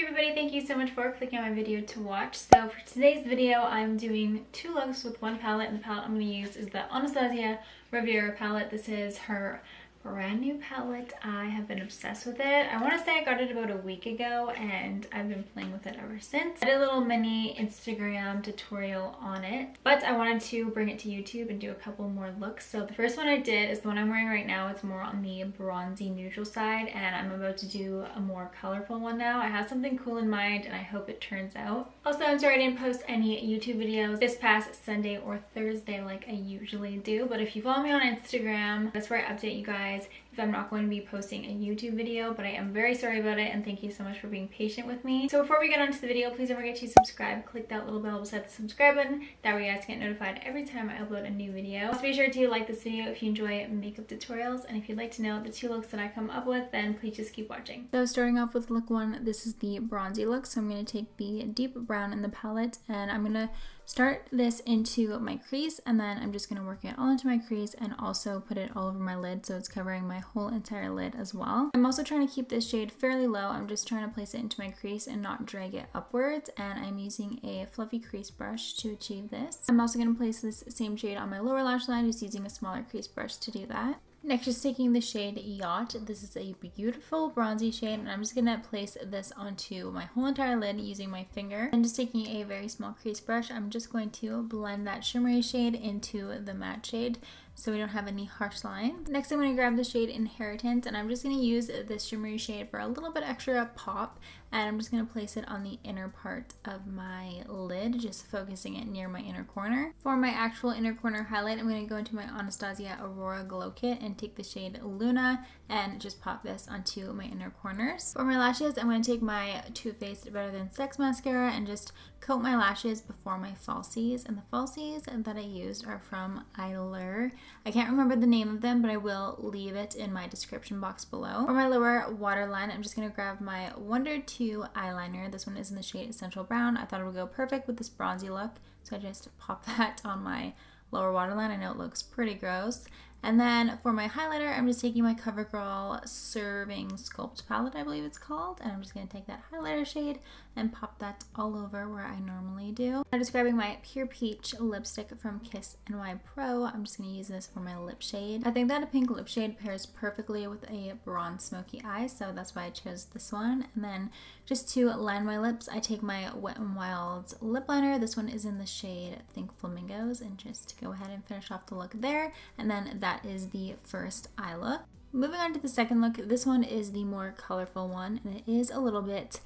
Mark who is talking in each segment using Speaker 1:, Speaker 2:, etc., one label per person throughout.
Speaker 1: everybody, thank you so much for clicking on my video to watch. So for today's video, I'm doing two looks with one palette, and the palette I'm going to use is the Anastasia Riviera palette. This is her brand new palette. I have been obsessed with it. I want to say I got it about a week ago and I've been playing with it ever since. I did a little mini Instagram tutorial on it, but I wanted to bring it to YouTube and do a couple more looks. So the first one I did is the one I'm wearing right now. It's more on the bronzy neutral side, and I'm about to do a more colorful one now. I have something cool in mind and I hope it turns out. Also, I'm sorry I didn't post any YouTube videos this past Sunday or Thursday like I usually do, but if you follow me on Instagram, that's where I update you guys if I'm not going to be posting a YouTube video. But I am very sorry about it, and thank you so much for being patient with me. So before we get on to the video, please don't forget to subscribe. Click that little bell beside the subscribe button. That way you guys get notified every time I upload a new video. Also be sure to like this video if you enjoy makeup tutorials, and if you'd like to know the two looks that I come up with, then please just keep watching. So starting off with look one, this is the bronzy look. So I'm going to take the deep brown in the palette and I'm going to start this into my crease, and then I'm just going to work it all into my crease and also put it all over my lid so it's covering my whole entire lid as well. I'm also trying to keep this shade fairly low. I'm just trying to place it into my crease and not drag it upwards, and I'm using a fluffy crease brush to achieve this. I'm also going to place this same shade on my lower lash line, just using a smaller crease brush to do that. Next, just taking the shade Yacht. This is a beautiful bronzy shade, and I'm just going to place this onto my whole entire lid using my finger. And just taking a very small crease brush, I'm just going to blend that shimmery shade into the matte shade so we don't have any harsh lines. Next, I'm going to grab the shade Inheritance, and I'm just going to use this shimmery shade for a little bit extra pop, and I'm just going to place it on the inner part of my lid, just focusing it near my inner corner. For my actual inner corner highlight, I'm going to go into my Anastasia Aurora Glow Kit and take the shade Luna and just pop this onto my inner corners. For my lashes, I'm going to take my Too Faced Better Than Sex mascara and just coat my lashes before my falsies. And the falsies that I used are from Eyelure. I can't remember the name of them, but I will leave it in my description box below. For my lower waterline, I'm just going to grab my Wunder 2 eyeliner. This one is in the shade Essential Brown. I thought it would go perfect with this bronzy look, so I just pop that on my lower waterline. I know it looks pretty gross. And then for my highlighter, I'm just taking my Covergirl Serving Sculpt palette, I believe it's called, and I'm just going to take that highlighter shade and pop that all over where I normally do. I'm just grabbing my Pure Peach lipstick from Kiss NY Pro. I'm just going to use this for my lip shade. I think that a pink lip shade pairs perfectly with a bronze smoky eye, so that's why I chose this one. And then just to line my lips, I take my Wet n Wild's lip liner. This one is in the shade Think Flamingos, and just go ahead and finish off the look there. And then that is the first eye look. Moving on to the second look, this one is the more colorful one, and it is a little bit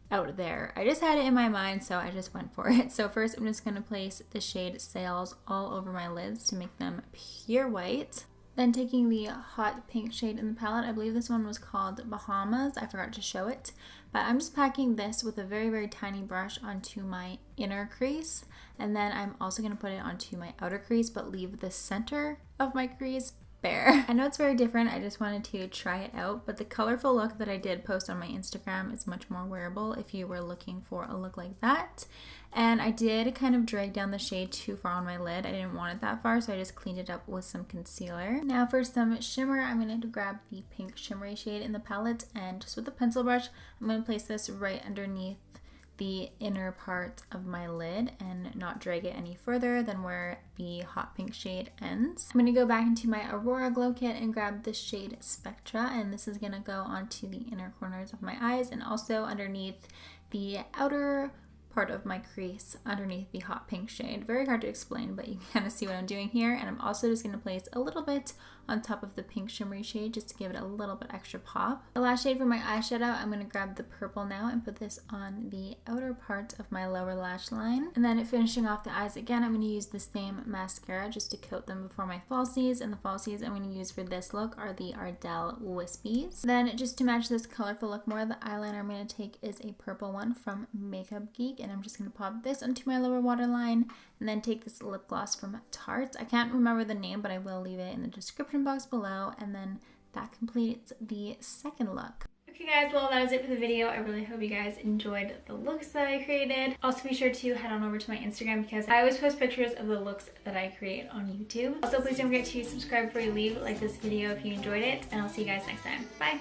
Speaker 1: out there. I just had it in my mind, so I just went for it. So first, I'm just going to place the shade Sails all over my lids to make them pure white. Then taking the hot pink shade in the palette, I believe this one was called Bahamas. I forgot to show it. But I'm just packing this with a very, very tiny brush onto my inner crease. And then I'm also going to put it onto my outer crease, but leave the center of my crease bare. I know it's very different. I just wanted to try it out. But the colorful look that I did post on my Instagram is much more wearable if you were looking for a look like that. And I did kind of drag down the shade too far on my lid. I didn't want it that far, so I just cleaned it up with some concealer. Now for some shimmer, I'm going to grab the pink shimmery shade in the palette, and just with a pencil brush, I'm going to place this right underneath the inner part of my lid and not drag it any further than where the hot pink shade ends. I'm going to go back into my Aurora Glow Kit and grab the shade Spectra, and this is going to go onto the inner corners of my eyes and also underneath the outer part of my crease underneath the hot pink shade. Very hard to explain, but you can kind of see what I'm doing here. And I'm also just going to place a little bit on top of the pink shimmery shade just to give it a little bit extra pop. The last shade for my eyeshadow, I'm going to grab the purple now and put this on the outer part of my lower lash line. And then finishing off the eyes again, I'm going to use the same mascara just to coat them before my falsies. And the falsies I'm going to use for this look are the Ardell Wispies. Then just to match this colorful look more, the eyeliner I'm going to take is a purple one from Makeup Geek, and I'm just going to pop this onto my lower waterline and then take this lip gloss from Tarte. I can't remember the name, but I will leave it in the description box below, and then that completes the second look. Okay guys, well that was it for the video. I really hope you guys enjoyed the looks that I created. Also be sure to head on over to my Instagram because I always post pictures of the looks that I create on YouTube. Also please don't forget to subscribe before you leave, like this video if you enjoyed it, and I'll see you guys next time. Bye!